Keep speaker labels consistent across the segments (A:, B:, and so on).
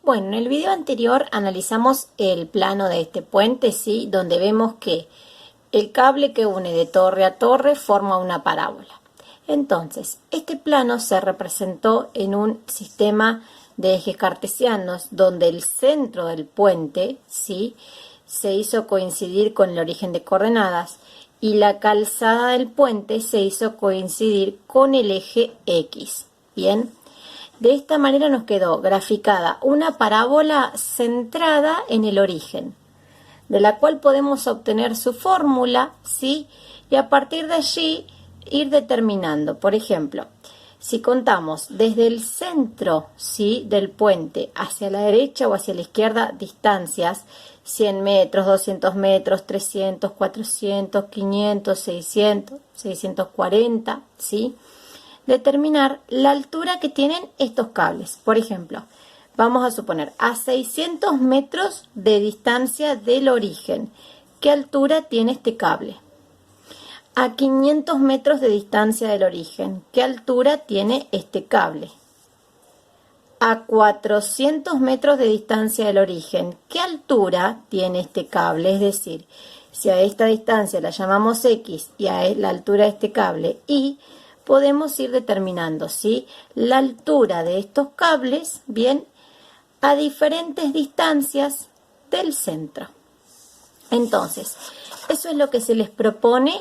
A: Bueno, en el video anterior analizamos el plano de este puente, ¿sí? Donde vemos que el cable que une de torre a torre forma una parábola. Entonces, este plano se representó en un sistema de ejes cartesianos donde el centro del puente, ¿sí?, se hizo coincidir con el origen de coordenadas y la calzada del puente se hizo coincidir con el eje X. Bien. De esta manera nos quedó graficada una parábola centrada en el origen, de la cual podemos obtener su fórmula, ¿sí? Y a partir de allí ir determinando. Por ejemplo, si contamos desde el centro, ¿sí?, del puente hacia la derecha o hacia la izquierda distancias, 100 metros, 200 metros, 300, 400, 500, 600, 640, ¿sí?, determinar la altura que tienen estos cables. Por ejemplo, vamos a suponer a 600 metros de distancia del origen. ¿Qué altura tiene este cable? A 500 metros de distancia del origen. ¿Qué altura tiene este cable? A 400 metros de distancia del origen. ¿Qué altura tiene este cable? Es decir, si a esta distancia la llamamos X y a la altura de este cable Y, podemos ir determinando, ¿sí?, la altura de estos cables, bien, a diferentes distancias del centro. Entonces, eso es lo que se les propone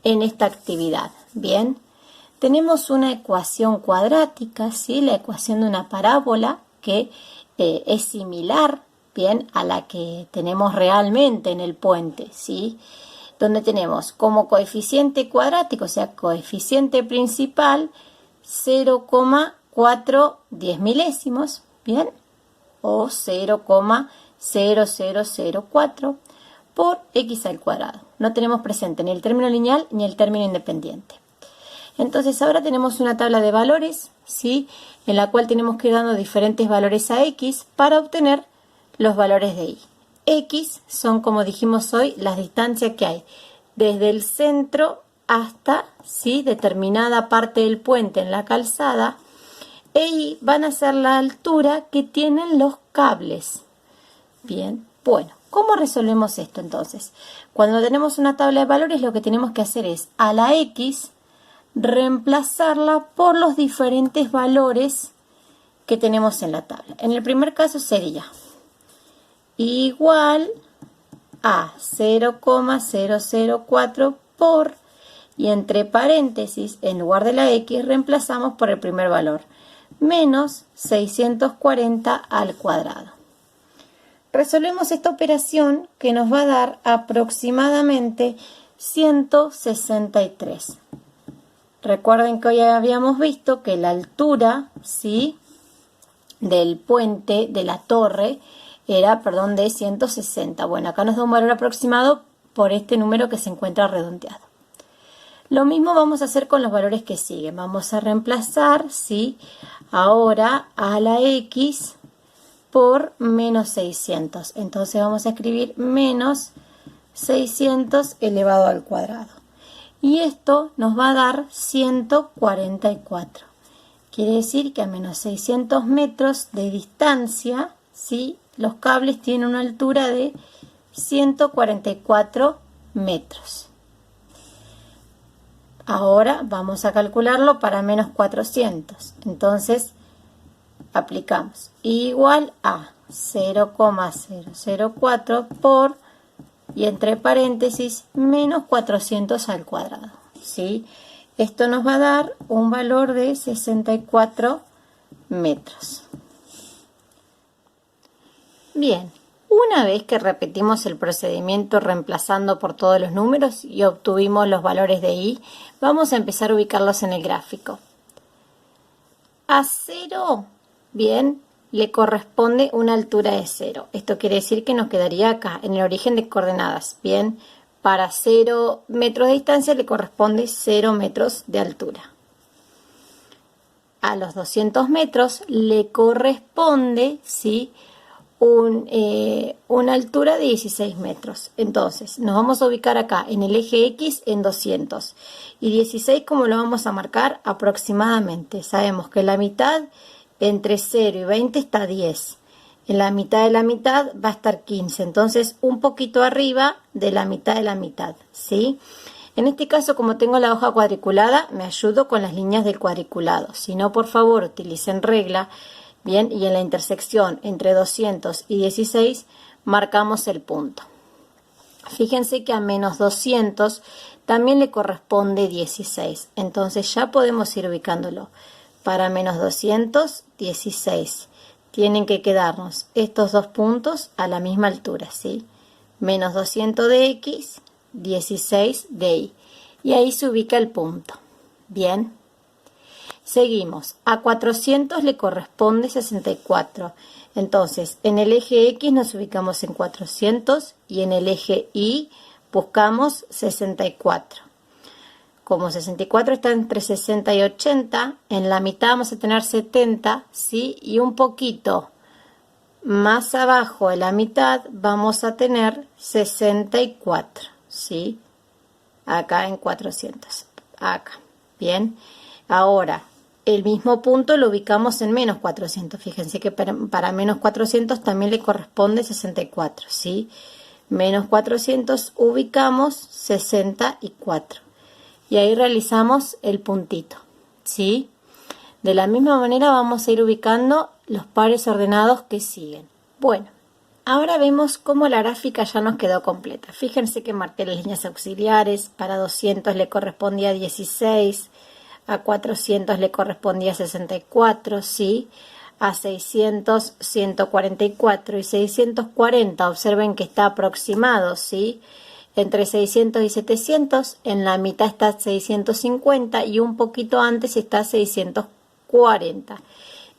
A: en esta actividad. Bien, tenemos una ecuación cuadrática, ¿sí?, la ecuación de una parábola que es similar, bien, a la que tenemos realmente en el puente, ¿sí?, donde tenemos como coeficiente cuadrático, o sea, coeficiente principal, 0,410 milésimos, ¿bien? O 0,0004 por x al cuadrado. No tenemos presente ni el término lineal ni el término independiente. Entonces, ahora tenemos una tabla de valores, ¿sí?, en la cual tenemos que ir dando diferentes valores a x para obtener los valores de y. X son, como dijimos hoy, las distancias que hay desde el centro hasta, ¿sí?, determinada parte del puente en la calzada, e Y van a ser la altura que tienen los cables. Bien, bueno, ¿cómo resolvemos esto entonces? Cuando tenemos una tabla de valores, lo que tenemos que hacer es a la X reemplazarla por los diferentes valores que tenemos en la tabla. En el primer caso sería igual a 0,004 por, y entre paréntesis, en lugar de la X, reemplazamos por el primer valor, menos 640 al cuadrado. Resolvemos esta operación que nos va a dar aproximadamente 163. Recuerden que hoy habíamos visto que la altura, ¿sí?, del puente, de la torre, era, de 160. Bueno, acá nos da un valor aproximado por este número que se encuentra redondeado. Lo mismo vamos a hacer con los valores que siguen. Vamos a reemplazar, ¿sí?, ahora a la X por menos 600. Entonces vamos a escribir menos 600 elevado al cuadrado. Y esto nos va a dar 144. Quiere decir que a menos 600 metros de distancia, ¿sí?, los cables tienen una altura de 144 metros. Ahora vamos a calcularlo para menos 400. Entonces, aplicamos igual a 0,004 por, y entre paréntesis, menos 400 al cuadrado, ¿sí? Esto nos va a dar un valor de 64 metros. Bien, una vez que repetimos el procedimiento reemplazando por todos los números y obtuvimos los valores de y, vamos a empezar a ubicarlos en el gráfico. A 0, bien, le corresponde una altura de 0. Esto quiere decir que nos quedaría acá, en el origen de coordenadas. Bien, para 0 metros de distancia le corresponde 0 metros de altura. A los 200 metros le corresponde, ¿sí?, una altura de 16 metros. Entonces, nos vamos a ubicar acá en el eje X en 200. Y 16, ¿cómo lo vamos a marcar? Aproximadamente. Sabemos que la mitad entre 0 y 20 está 10. En la mitad de la mitad va a estar 15, entonces un poquito arriba de la mitad, ¿sí? En este caso, como tengo la hoja cuadriculada, me ayudo con las líneas del cuadriculado. Si no, por favor, utilicen regla, bien, y en la intersección entre 200 y 16 marcamos el punto. Fíjense que a menos 200 también le corresponde 16, entonces ya podemos ir ubicándolo. Para menos 200, 16. Tienen que quedarnos estos dos puntos a la misma altura, ¿sí? Menos 200 de X, 16 de Y. Y ahí se ubica el punto. Bien. Seguimos. A 400 le corresponde 64. Entonces, en el eje X nos ubicamos en 400 y en el eje Y buscamos 64. Como 64 está entre 60 y 80, en la mitad vamos a tener 70, ¿sí? Y un poquito más abajo de la mitad vamos a tener 64, ¿sí? Acá en 400, acá, bien. Ahora, el mismo punto lo ubicamos en menos 400, fíjense que para menos 400 también le corresponde 64, ¿sí? Menos 400 ubicamos 64. Y ahí realizamos el puntito, ¿sí? De la misma manera vamos a ir ubicando los pares ordenados que siguen. Bueno, ahora vemos cómo la gráfica ya nos quedó completa. Fíjense que marqué las líneas auxiliares. Para 200 le correspondía 16, a 400 le correspondía 64, ¿sí? A 600, 144 y 640, observen que está aproximado, ¿sí? Entre 600 y 700, en la mitad está 650 y un poquito antes está 640,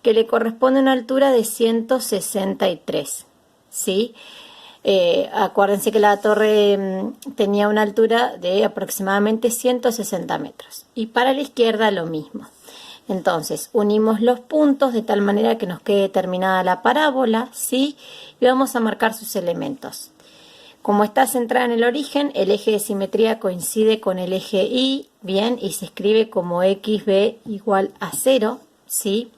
A: que le corresponde a una altura de 163, ¿sí? Acuérdense que la torre tenía una altura de aproximadamente 160 metros. Y para la izquierda lo mismo. Entonces, unimos los puntos de tal manera que nos quede determinada la parábola, ¿sí? Y vamos a marcar sus elementos. Como está centrada en el origen, el eje de simetría coincide con el eje Y, bien, y se escribe como XB igual a 0, ¿sí?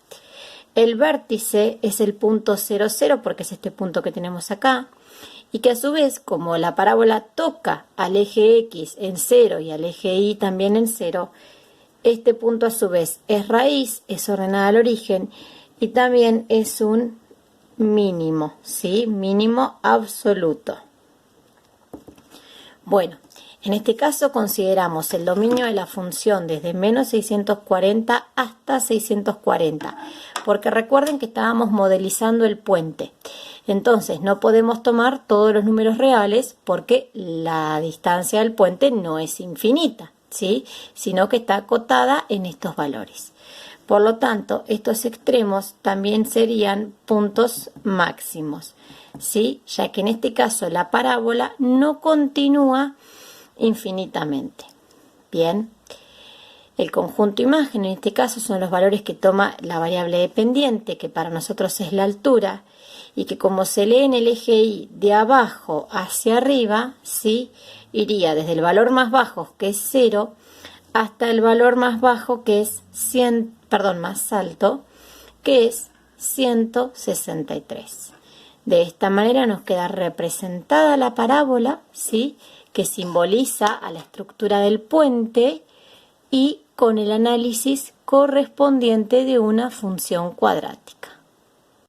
A: El vértice es el punto 0, 0, porque es este punto que tenemos acá, y que a su vez, como la parábola toca al eje X en 0 y al eje Y también en 0, este punto a su vez es raíz, es ordenada al origen, y también es un mínimo, ¿sí? Mínimo absoluto. Bueno, en este caso consideramos el dominio de la función desde menos 640 hasta 640, porque recuerden que estábamos modelizando el puente. Entonces no podemos tomar todos los números reales porque la distancia del puente no es infinita, ¿sí? Sino que está acotada en estos valores. Por lo tanto, estos extremos también serían puntos máximos, ¿sí? Ya que en este caso la parábola no continúa infinitamente. Bien, el conjunto imagen en este caso son los valores que toma la variable dependiente, que para nosotros es la altura, y que como se lee en el eje Y de abajo hacia arriba, ¿sí? Iría desde el valor más bajo, que es 0, hasta el valor más bajo, que es más alto, que es 163. De esta manera nos queda representada la parábola, ¿sí? Que simboliza a la estructura del puente y con el análisis correspondiente de una función cuadrática.